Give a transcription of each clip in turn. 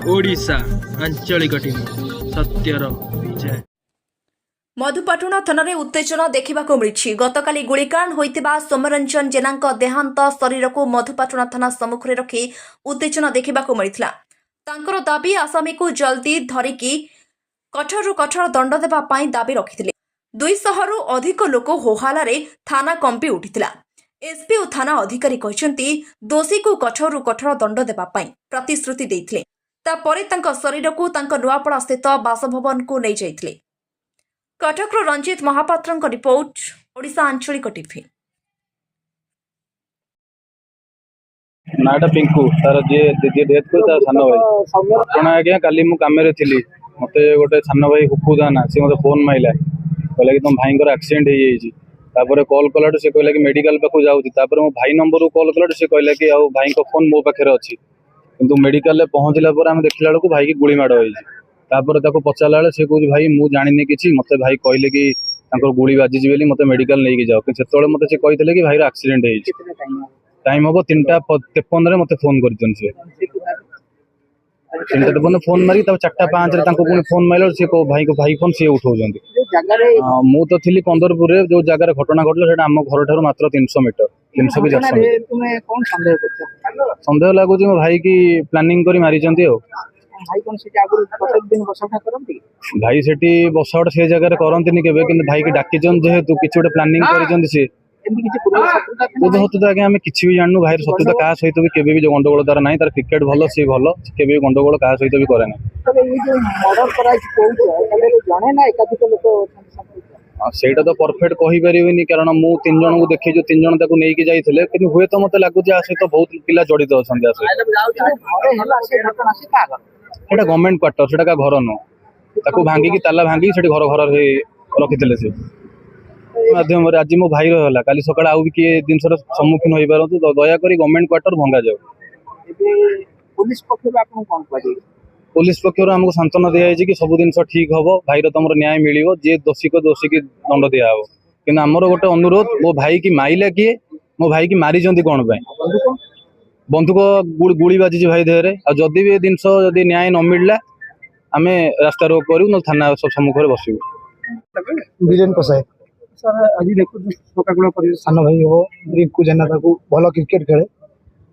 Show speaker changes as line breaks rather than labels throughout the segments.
ओडिशा आंचलिक टीम सत्यर विजय।
मधुपाटुणा थाना उत्तेजना देखा मिली। गतकाली गुलिकांड होता सोमरंजन जेना देहांत शरीर को मधुपाटुणा थाना सम्मुख में रखी उत्तेजना देखा मिलता। दाबी आसामी को जल्दी धरिकी कठोर कठोर दंड देवाई दाबी रखिते। 200 रु अधिक लोक होहालारे थाना कंपी उठिला। एसपी और थाना अधिकारी कहते दोषी को कठोर कठोर दंड देवाई प्रतिश्रुति देते। तापरे शरीर को नुआपड़ा स्थित बासभवन को नहीं जाइथिले। कटक रंजित महापात्र रिपोर्ट ओडिशा आंचलिक टीवी।
नाटा पिंकू तार जी डेथ को सान भाई कौन आज्ञा काली मु कम थी मत गोटे सान भाई हुकुदाना सी मत फोन माइला कहला कि तुम भाई एक्सीडेंट हो कॉल कला से कहला कि मेडिकल पाक जाऊँगी मो भाई नंबर कॉल कला से कहला कि भाई को फोन मो पाखे अच्छी किंतु मेडिकल में पहुँचला आम देखला बेलू भाई की गुड़ी माड़ हो पचारा बेले से कह भाई मुझे जानी कि मत भाई कहले कि गुड़ी बाजी बोली मत मेडिकल नहीं जाओ से मत से कहते कि भाई एक्सीडेंट हो टाइम हम 3:53 मत फोन कर 3:53 फोन मारी 4:05 पुणी फोन मारे सी भाई को भाई फोन सी उठाऊँ मु तो थी कंदरपुर जो जगह घटना घटला आम घर ठार मात्र 300 मीटर 300 भी 400 सन्देह लगुच मो भाई की प्लानिंग कर मारी भाई से बसाउट से जगह करती के भाई की डाकी जेहेतु किसी गोटे प्लानिंग कर आगे आम कि भी जानू भाई शत्रुता क्या सहित भी केवे भी जो गंडगोल तार ना तार क्रिकेट भल सी भल के गंडगोल क्या सहित भी करे सेटा तो परफेक्ट कही पारिनी कारण मु 3 जन को देखी जो 3 जन नहीं जाते कि हुए तो मत लगुच आ सहित बहुत पिला जड़ित अच्छा गवर्नमेंट क्वार्टर से घर नुह भांगिकी ताला भांगी घर घर रखी से माध्यम आज मो भाई रहा काली सकाल आउ भी किए जिनस सम्मुखीन हो पारतु दयाकोरी गवर्नमेंट क्वार्टर भंगा जाओ। पुलिस पक्षर आमको सांत्वना दिखाई कि सब जिन ठीक हम भाई तुम न्याय मिल जी दोषी को दोषी की दंड दिया हे कि आमर गोटे अनुरोध मो भाई की माइला किए मो भाई की मारी कौन बंधुक गुड़ी बाजी भाई देहरे जदि भी जिन न्याय न मिलला आम रास्ता रोक करूँ ना थाना सम्मुख में बसबू।
बीरेन प्रसाद सर आज देखो सान भाई हो रिंकू जेना भल क्रिकेट खेले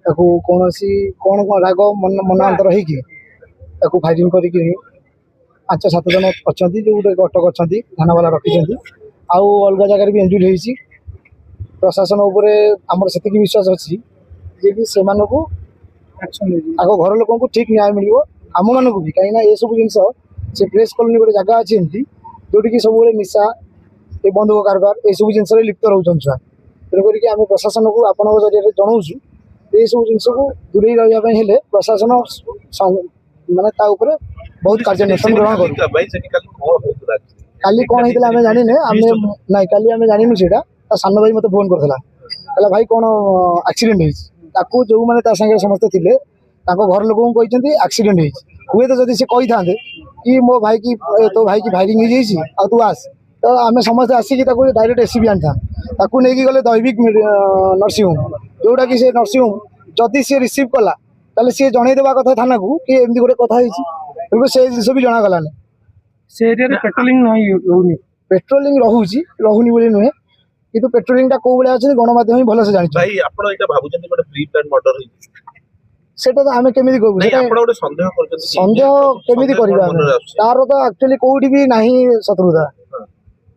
कौन कौन राग मन अंतर हो फाइटिंग कर 5-7 जन अच्छा जो गोटे अटक अच्छा थाना वाला रखी आउ अलग जगह भी इंजुरी होती प्रशासन आमर से विश्वास अच्छी कि से आग घर लोक ठीक न्याय मिल आम मानक भी कहीं ये सब जिन से प्रेस कॉलोनी गोटे जगह अच्छी एमती जोटि सब निशा ये बंधुक कारबार ये सब जिन लिप्त रोचन छुआ तेणुक आम प्रशासन को आपण जरिए जनाऊँ ये सब जिन को दूरे रही प्रशासन माने बहुत कार्यानुष्ठान ग्रहण कर काली कौन होता आम जानी ना काली आम जानू से सान भाई मत फोन करता भाई कौन एक्सीडेंट हो जो मैंने संगे समस्ते थे घर लोक कहते एक्सीडेंट हुए तो जब सी कही था कि मो भाई की तो भाई की फायरिंग हो तू आस तो आम समस्ते आसिक डायरेक्ट एससीबी आनी नहीं गले दैविक नर्सिंग होम जोटा कि नर्सिंग होम जदि सी रिसीव कला सी जनईदेवा कथा थाना को कि एमती गोटे कथा से जिस भी जनागलानी पेट्रोलिंग रोनी बोली नुहे कि पेट्रोलिंग कौ भाया अच्छे गणमाध्यम ही भल से जानी सेटा तो आम केमी कहूँ सन्देह केमी तार तो एक्चुअली कौटी भी ना शत्रुता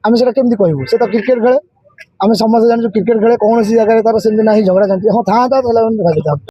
आम से केमी कहूँ से तो क्रिकेट खेले आम समस्त जानते क्रिकेट खेले कौन जगह तार से ना झगड़ा जानते हाँ था